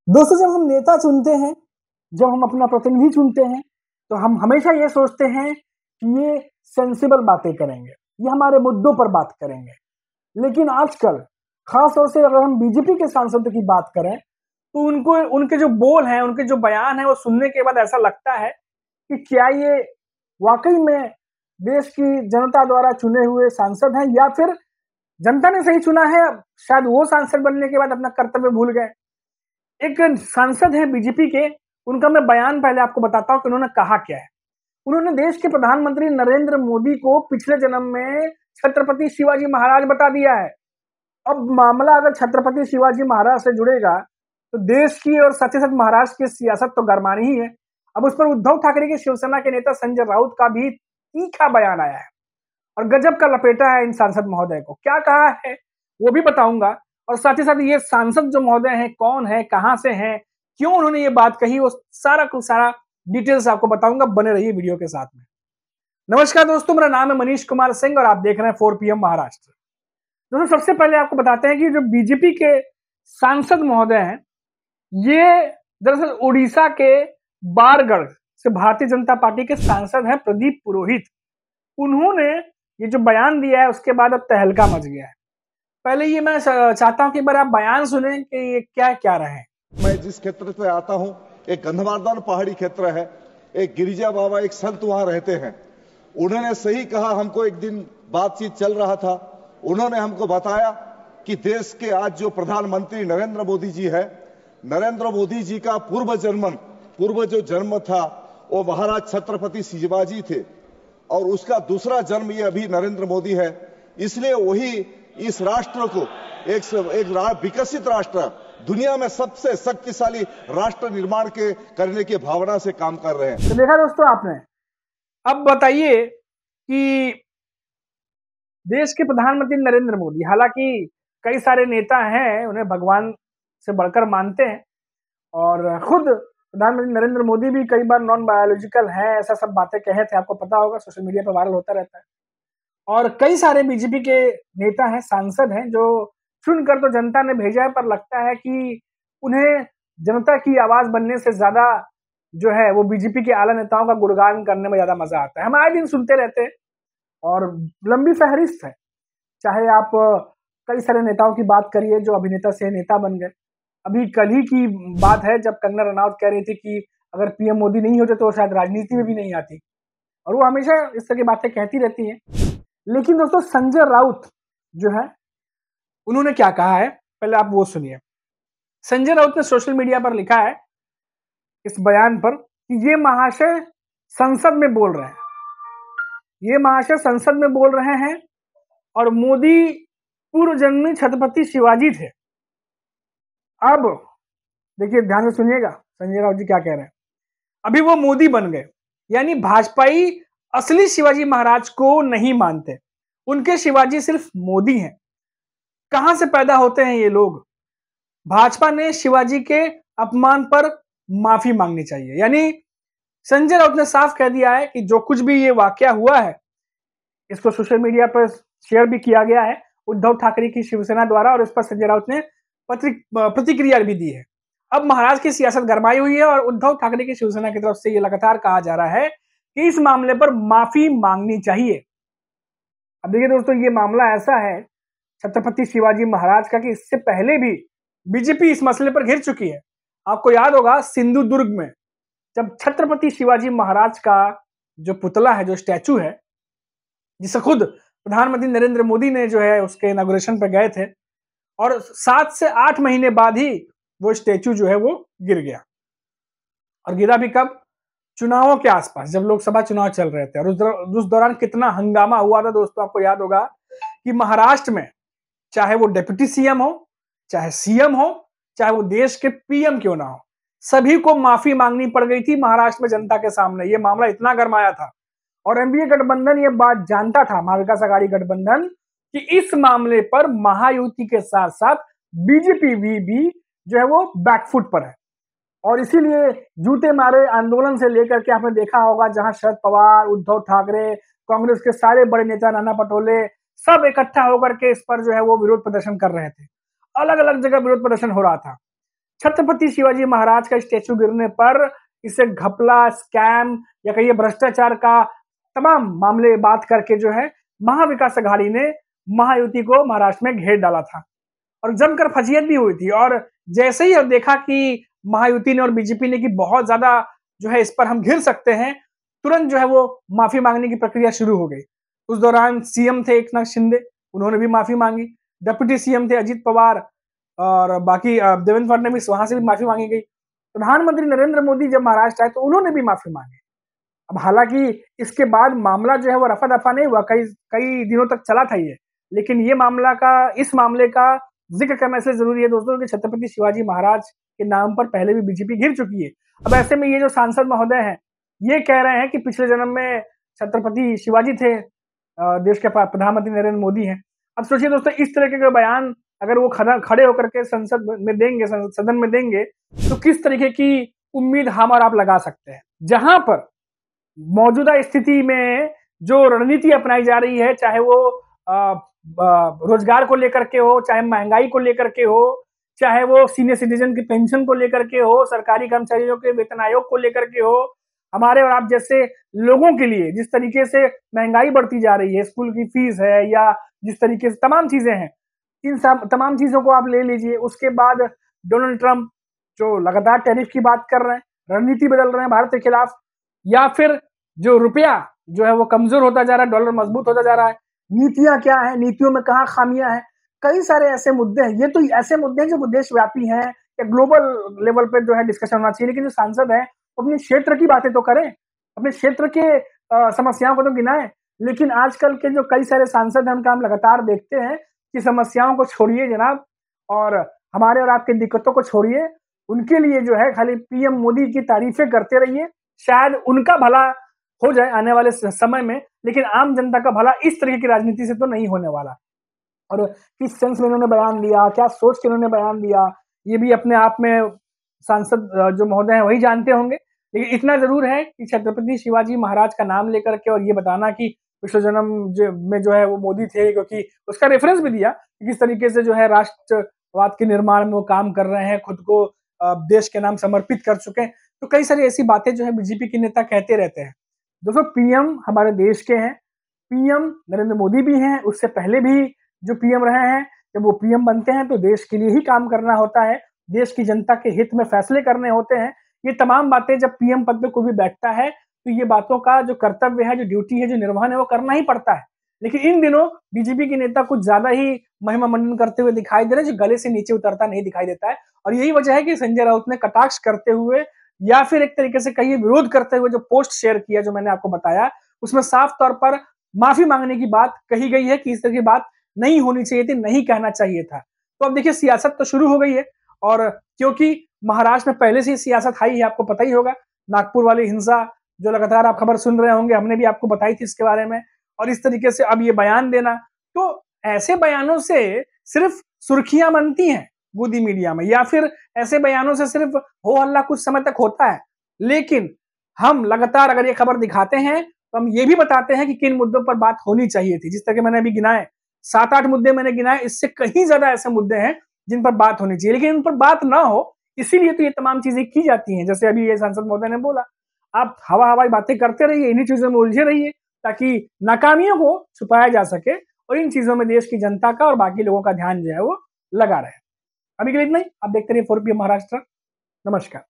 दोस्तों, जब हम नेता चुनते हैं, जब हम अपना प्रतिनिधि चुनते हैं, तो हम हमेशा ये सोचते हैं कि ये सेंसिबल बातें करेंगे, ये हमारे मुद्दों पर बात करेंगे। लेकिन आजकल खास तौर से अगर हम बीजेपी के सांसदों की बात करें, तो उनको उनके जो बोल हैं, उनके जो बयान हैं, वो सुनने के बाद ऐसा लगता है कि क्या ये वाकई में देश की जनता द्वारा चुने हुए सांसद हैं, या फिर जनता ने सही चुना है, शायद वो सांसद बनने के बाद अपना कर्तव्य भूल गए। एक सांसद है बीजेपी के, उनका मैं बयान पहले आपको बताता हूं कि उन्होंने कहा क्या है। उन्होंने देश के प्रधानमंत्री नरेंद्र मोदी को पिछले जन्म में छत्रपति शिवाजी महाराज बता दिया है। अब मामला अगर छत्रपति शिवाजी महाराज से जुड़ेगा, तो देश की और साथ ही साथ महाराष्ट्र की सियासत तो गरमानी ही है। अब उस पर उद्धव ठाकरे के शिवसेना के नेता संजय राउत का भी तीखा बयान आया है और गजब का लपेटा है इन सांसद महोदय को। क्या कहा है वो भी बताऊंगा, और साथ ही साथ ये सांसद जो महोदय हैं कौन है, कहां से हैं, क्यों उन्होंने ये बात कही, वो सारा कुछ सारा डिटेल्स आपको बताऊंगा। बने रहिए वीडियो के साथ में। नमस्कार दोस्तों, मेरा नाम है मनीष कुमार सिंह और आप देख रहे हैं 4 PM महाराष्ट्र। दोस्तों, सबसे पहले आपको बताते हैं कि जो बीजेपी के सांसद महोदय हैं, ये दरअसल उड़ीसा के बारगढ़ से भारतीय जनता पार्टी के सांसद हैं प्रदीप पुरोहित। उन्होंने ये जो बयान दिया है उसके बाद अब तहलका मच गया है। पहले ये मैं चाहता हूं कि एक बार आप बयान सुने कि ये क्या क्या रहे हैं। मैं जिस क्षेत्र से आता हूं, एक गंधमार्दन पहाड़ी क्षेत्र है। एक गिरिजा बाबा, एक संत वहां रहते हैं। उन्होंने सही कहा, हमको एक दिन बातचीत चल रहा था, उन्होंने हमको बताया कि देश के आज जो प्रधानमंत्री नरेंद्र मोदी जी है, नरेंद्र मोदी जी का पूर्व जो जन्म था वो महाराज छत्रपति शिवाजी थे, और उसका दूसरा जन्म ये अभी नरेंद्र मोदी है। इसलिए वही इस राष्ट्र को एक विकसित राष्ट्र, दुनिया में सबसे शक्तिशाली राष्ट्र निर्माण करने की भावना से काम कर रहे हैं। तो देखा दोस्तों आपने। अब बताइए कि देश के प्रधानमंत्री नरेंद्र मोदी, हालांकि कई सारे नेता हैं उन्हें भगवान से बढ़कर मानते हैं, और खुद प्रधानमंत्री नरेंद्र मोदी भी कई बार नॉन बायोलॉजिकल है, ऐसा सब बातें कहे थे, आपको पता होगा, सोशल मीडिया पर वायरल होता रहता है। और कई सारे बीजेपी के नेता हैं, सांसद हैं, जो चुनकर तो जनता ने भेजा है, पर लगता है कि उन्हें जनता की आवाज बनने से ज्यादा जो है वो बीजेपी के आला नेताओं का गुणगान करने में ज्यादा मजा आता है। हम आए दिन सुनते रहते हैं और लंबी फहरिस्त है। चाहे आप कई सारे नेताओं की बात करिए जो अभिनेता से नेता बन गए। अभी कल ही की बात है जब कंगना रनौत कह रही थी कि अगर पीएम मोदी नहीं होते तो शायद राजनीति में भी नहीं आती, और वो हमेशा इस तरह की बातें कहती रहती हैं। लेकिन दोस्तों, संजय राउत जो है उन्होंने क्या कहा है, पहले आप वो सुनिए। संजय राउत ने सोशल मीडिया पर लिखा है इस बयान पर कि ये महाशय संसद में बोल रहे हैं, ये महाशय संसद में बोल रहे हैं, और मोदी पूर्व जन्मी छत्रपति शिवाजी थे। अब देखिए, ध्यान से सुनिएगा संजय राउत जी क्या कह रहे हैं। अभी वो मोदी बन गए, यानी भाजपाई असली शिवाजी महाराज को नहीं मानते, उनके शिवाजी सिर्फ मोदी हैं। कहां से पैदा होते हैं ये लोग? भाजपा ने शिवाजी के अपमान पर माफी मांगनी चाहिए। यानी संजय राउत ने साफ कह दिया है कि जो कुछ भी ये वाकया हुआ है, इसको सोशल मीडिया पर शेयर भी किया गया है उद्धव ठाकरे की शिवसेना द्वारा, और इस पर संजय राउत ने प्रतिक्रिया भी दी है। अब महाराज की सियासत गरमाई हुई है और उद्धव ठाकरे की शिवसेना की तरफ से ये लगातार कहा जा रहा है कि इस मामले पर माफी मांगनी चाहिए। अब देखिए दोस्तों, ये मामला ऐसा है छत्रपति शिवाजी महाराज का कि इससे पहले भी बीजेपी इस मसले पर घिर चुकी है। आपको याद होगा सिंधुदुर्ग में जब छत्रपति शिवाजी महाराज का जो पुतला है, जो स्टैचू है, जिसे खुद प्रधानमंत्री नरेंद्र मोदी ने जो है उसके इनॉग्रेशन पे गए थे, और 7 से 8 महीने बाद ही वो स्टैचू जो है वो गिर गया। और गिरा भी कब? चुनावों के आसपास, जब लोकसभा चुनाव चल रहे थे। और उस दौरान कितना हंगामा हुआ था दोस्तों, आपको याद होगा कि महाराष्ट्र में चाहे वो डिप्टी सीएम हो, चाहे सीएम हो, चाहे वो देश के पीएम क्यों ना हो, सभी को माफी मांगनी पड़ गई थी महाराष्ट्र में जनता के सामने। ये मामला इतना गरमाया था, और एनडीए गठबंधन ये बात जानता था, महाविकास आघाड़ी गठबंधन, कि इस मामले पर महायुति के साथ साथ बीजेपी भी जो है वो बैकफुट पर है। और इसीलिए जूते मारे आंदोलन से लेकर के आपने देखा होगा, जहां शरद पवार, उद्धव ठाकरे, कांग्रेस के सारे बड़े नेता, नाना पटोले, सब इकट्ठा होकर के इस पर जो है वो विरोध प्रदर्शन कर रहे थे। अलग अलग जगह विरोध प्रदर्शन हो रहा था। छत्रपति शिवाजी महाराज का स्टेचू गिरने पर इसे घपला, स्कैम या कहिए भ्रष्टाचार का तमाम मामले बात करके जो है महाविकास अघाड़ी ने महायुति को महाराष्ट्र में घेर डाला था और जमकर फजीयत भी हुई थी। और जैसे ही अब देखा कि महायुति ने और बीजेपी ने कि बहुत ज्यादा जो है इस पर हम घिर सकते हैं, तुरंत जो है वो माफी मांगने की प्रक्रिया शुरू हो गई। उस दौरान सीएम थे एकनाथ शिंदे, उन्होंने भी माफी मांगी। डिप्टी सीएम थे अजित पवार और बाकी देवेंद्र फडणवीस, वहां से भी माफी मांगी गई। प्रधानमंत्री नरेंद्र मोदी जब महाराष्ट्र आए तो उन्होंने भी माफी मांगी। अब हालांकि इसके बाद मामला जो है वो रफा दफा नहीं हुआ, कई दिनों तक चला था ये, लेकिन ये इस मामले का जिक्र करना इसलिए जरूरी है दोस्तों कि छत्रपति शिवाजी महाराज के नाम पर पहले भी बीजेपी घिर चुकी है। अब ऐसे में ये जो सांसद महोदय हैं ये कह रहे हैं कि पिछले जन्म में छत्रपति शिवाजी थे, देश के प्रधानमंत्री नरेंद्र मोदी हैं। अब सोचिए दोस्तों, इस तरह के बयान अगर वो खड़े होकर के संसद में देंगे, सदन में देंगे, तो किस तरीके की उम्मीद हम और आप लगा सकते हैं। जहां पर मौजूदा स्थिति में जो रणनीति अपनाई जा रही है, चाहे वो रोजगार को लेकर के हो, चाहे महंगाई को लेकर के हो, चाहे वो सीनियर सिटीजन की पेंशन को लेकर के हो, सरकारी कर्मचारियों के वेतन आयोग को लेकर के हो, हमारे और आप जैसे लोगों के लिए जिस तरीके से महंगाई बढ़ती जा रही है, स्कूल की फीस है या जिस तरीके से तमाम चीजें हैं, इन सब तमाम चीजों को आप ले लीजिए। उसके बाद डोनाल्ड ट्रंप जो लगातार टैरिफ की बात कर रहे हैं, रणनीति बदल रहे हैं भारत के खिलाफ, या फिर जो रुपया जो है वो कमजोर होता जा रहा है, डॉलर मजबूत होता जा रहा है, नीतियां क्या है, नीतियों में कहाँ खामियां हैं, कई सारे ऐसे मुद्दे हैं। ये तो ऐसे मुद्दे हैं जो देशव्यापी हैं या ग्लोबल लेवल पे जो है डिस्कशन होना चाहिए, लेकिन जो सांसद है अपने क्षेत्र की बातें तो करें, अपने क्षेत्र के समस्याओं को तो गिनाएं। लेकिन आजकल के जो कई सारे सांसद हैं उनका हम लगातार देखते हैं कि समस्याओं को छोड़िए जनाब, और हमारे और आपकी दिक्कतों को छोड़िए, उनके लिए जो है खाली पीएम मोदी की तारीफें करते रहिए। शायद उनका भला हो जाए आने वाले समय में, लेकिन आम जनता का भला इस तरीके की राजनीति से तो नहीं होने वाला। और किस सेंस में उन्होंने बयान दिया, क्या सोच के उन्होंने बयान दिया, ये भी अपने आप में सांसद जो महोदय हैं वही जानते होंगे। लेकिन इतना जरूर है कि छत्रपति शिवाजी महाराज का नाम लेकर के और ये बताना कि पिछले जन्म में जो है वो मोदी थे, क्योंकि उसका रेफरेंस भी दिया कि किस तरीके से जो है राष्ट्रवाद के निर्माण में वो काम कर रहे हैं, खुद को देश के नाम समर्पित कर चुके हैं। तो कई सारी ऐसी बातें जो है बीजेपी के नेता कहते रहते हैं। दोस्तों, पीएम हमारे देश के हैं, पीएम नरेंद्र मोदी भी हैं, उससे पहले भी जो पीएम रहे हैं, जब वो पीएम बनते हैं तो देश के लिए ही काम करना होता है, देश की जनता के हित में फैसले करने होते हैं। ये तमाम बातें जब पीएम पद पे कोई भी बैठता है तो ये बातों का जो कर्तव्य है, जो ड्यूटी है, जो निर्वहन है, वो करना ही पड़ता है। लेकिन इन दिनों बीजेपी के नेता कुछ ज्यादा ही महिमा मंडन करते हुए दिखाई दे रहे हैं, जो गले से नीचे उतरता नहीं दिखाई देता है। और यही वजह है कि संजय राउत ने कटाक्ष करते हुए या फिर एक तरीके से कहिए विरोध करते हुए जो पोस्ट शेयर किया, जो मैंने आपको बताया, उसमें साफ तौर पर माफी मांगने की बात कही गई है कि इस तरह की बात नहीं होनी चाहिए थी, नहीं कहना चाहिए था। तो अब देखिए, सियासत तो शुरू हो गई है, और क्योंकि महाराष्ट्र में पहले से ही सियासत हाई है, आपको पता ही होगा, नागपुर वाली हिंसा जो लगातार आप खबर सुन रहे होंगे, हमने भी आपको बताई थी इसके बारे में। और इस तरीके से अब ये बयान देना, तो ऐसे बयानों से सिर्फ सुर्खियां बनती हैं गोदी मीडिया में, या फिर ऐसे बयानों से सिर्फ हो हल्ला कुछ समय तक होता है। लेकिन हम लगातार अगर ये खबर दिखाते हैं तो हम ये भी बताते हैं कि किन मुद्दों पर बात होनी चाहिए थी। जिस तरह के मैंने अभी गिनाए 7-8 मुद्दे मैंने गिनाए, इससे कहीं ज्यादा ऐसे मुद्दे हैं जिन पर बात होनी चाहिए, लेकिन उन पर बात ना हो, इसीलिए तो ये तमाम चीजें की जाती हैं। जैसे अभी ये सांसद महोदय ने बोला, आप हवाई बातें करते रहिए, इन्हीं चीजों में उलझे रहिए ताकि नाकामियों को छुपाया जा सके और इन चीजों में देश की जनता का और बाकी लोगों का ध्यान जो है वो लगा रहे। अभी के लिए इतना ही। आप देखते रहिए 4PM महाराष्ट्र। नमस्कार।